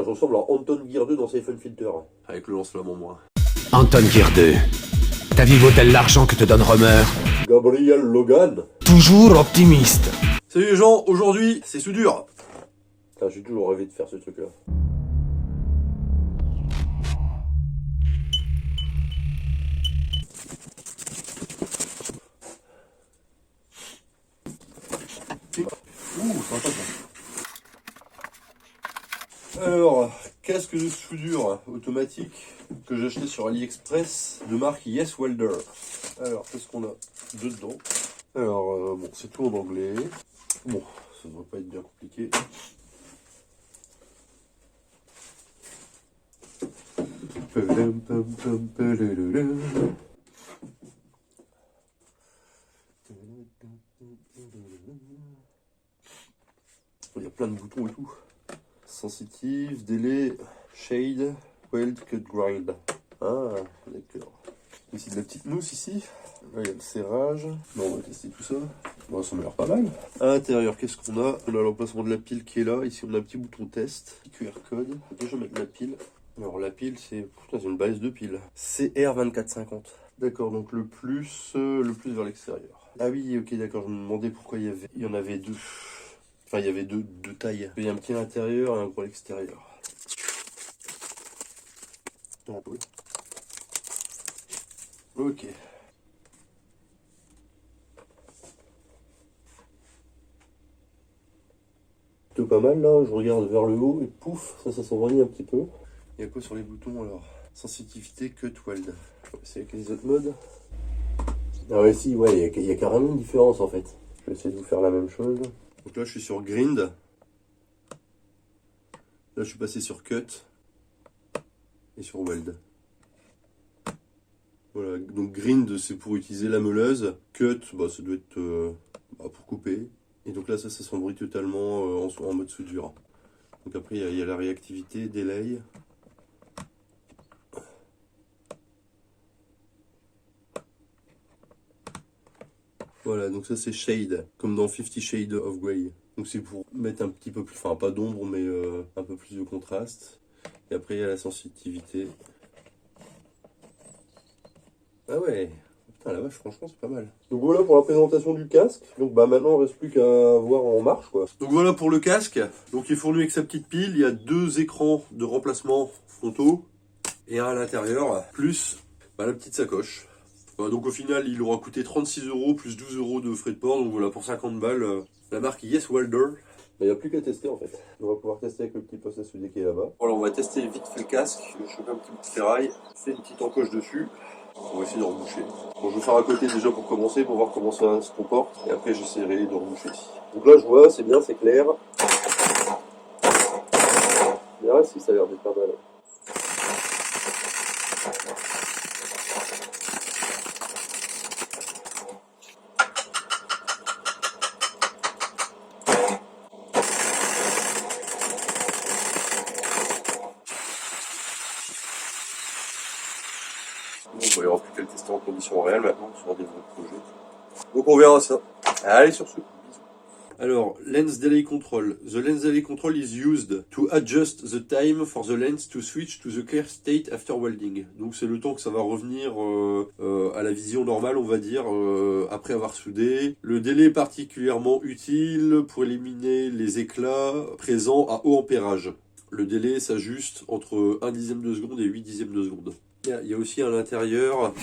je ressemble à Anton Gear 2 dans Siphon Filter. Avec le lance-flamme en moins. Anton Gear 2. Ta vie vaut-elle l'argent que te donne Romer? Gabriel Logan. Toujours optimiste. Salut les gens, aujourd'hui c'est soudure. Putain, j'ai toujours rêvé de faire ce truc là. Sympa ça. Alors, casque de soudure automatique que j'ai acheté sur AliExpress de marque Yes Welder. Alors, qu'est-ce qu'on a dedans? Alors, bon, c'est tout en anglais. Bon, ça devrait pas être bien compliqué. Il y a plein de boutons et tout. Sensitive, délai, shade, weld, cut, grind. Ah, d'accord. Ici de la petite mousse ici. Là, il y a le serrage. Bon, on va tester tout ça. Bon, ça m'a l'air pas mal. À l'intérieur, qu'est-ce qu'on a? On a l'emplacement de la pile qui est là. Ici, on a un petit bouton test. QR code. On va déjà mettre la pile. Alors, la pile, c'est une balise de pile. CR2450. D'accord, donc le plus vers l'extérieur. Ah oui, ok, d'accord. Je me demandais pourquoi il y en avait deux. Enfin, il y avait deux tailles. Il y a un petit à l'intérieur et un gros à l'extérieur. Ok. Plutôt pas mal là, je regarde vers le haut et pouf, ça s'envoie un petit peu. Il y a quoi sur les boutons alors? Sensitivité, cut, weld. On va essayer avec les autres modes. Ah ouais, si, ouais, il y a carrément une différence en fait. Je vais essayer de vous faire la même chose. Donc là, je suis sur grind. Là, je suis passé sur cut et sur weld. Voilà, donc grind, c'est pour utiliser la meuleuse. Cut, bah, ça doit être pour couper. Et donc là, ça s'embrouille totalement en mode soudure. Donc après, il y a la réactivité, délai. Voilà, donc ça c'est shade, comme dans 50 Shades of Grey. Donc c'est pour mettre un petit peu plus, enfin pas d'ombre, mais un peu plus de contraste. Et après il y a la sensitivité. Ah ouais, putain la vache, franchement c'est pas mal. Donc voilà pour la présentation du casque. Donc bah maintenant il ne reste plus qu'à voir en marche quoi. Donc voilà pour le casque. Donc il est fourni avec sa petite pile, il y a deux écrans de remplacement frontaux. Et un à l'intérieur, plus la petite sacoche. Donc au final, il aura coûté 36 € plus 12 € de frais de port. Donc voilà, pour 50 balles, la marque Yes Welder. Il n'y a plus qu'à tester en fait. On va pouvoir tester avec le petit poste à souder qui est là-bas. Voilà, on va tester vite fait le casque. Je vais choper un petit bout de ferraille, c'est une petite encoche dessus. On va essayer de reboucher. Bon, je vais faire à côté déjà pour commencer, pour voir comment ça se comporte. Et après, j'essaierai de reboucher ici. Donc là, je vois, c'est bien, c'est clair. Mais là, si, ça a l'air d'être pas mal. Bon, il n'y aura plus qu'à le tester en conditions réelles maintenant sur des vrais projets. Donc on verra ça. Allez sur ce. Alors, lens delay control. The lens delay control is used to adjust the time for the lens to switch to the clear state after welding. Donc c'est le temps que ça va revenir à la vision normale, on va dire, après avoir soudé. Le délai est particulièrement utile pour éliminer les éclats présents à haut ampérage. Le délai s'ajuste entre 1 dixième de seconde et 8 dixièmes de seconde. Il y a aussi à l'intérieur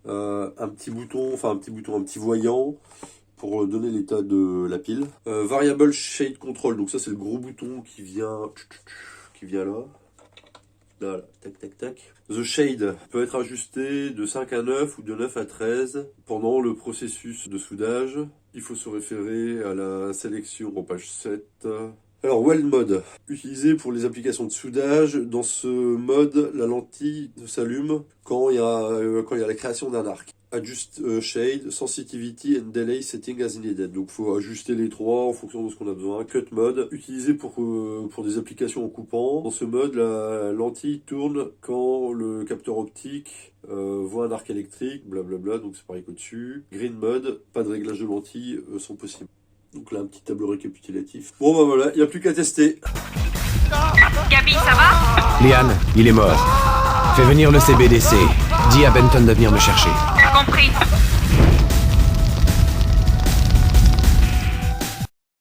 un petit voyant pour donner l'état de la pile. Variable Shade Control, donc ça c'est le gros bouton qui vient là. Là, tac, tac, tac. The Shade peut être ajusté de 5 à 9 ou de 9 à 13 pendant le processus de soudage. Il faut se référer à la sélection en page 7. Alors, Weld Mode, utilisé pour les applications de soudage. Dans ce mode, la lentille s'allume quand il y a la création d'un arc. Adjust Shade, Sensitivity and Delay Setting as needed. Donc, il faut ajuster les trois en fonction de ce qu'on a besoin. Cut Mode, utilisé pour des applications en coupant. Dans ce mode, la lentille tourne quand le capteur optique voit un arc électrique, blablabla. Donc, c'est pareil qu'au-dessus. Green Mode, pas de réglage de lentille sont possibles. Donc là, un petit tableau récapitulatif. Bon, bah voilà, il n'y a plus qu'à tester. Gabi, ça va? Liane, il est mort. Fais venir le CBDC. Dis à Benton de venir me chercher. Compris.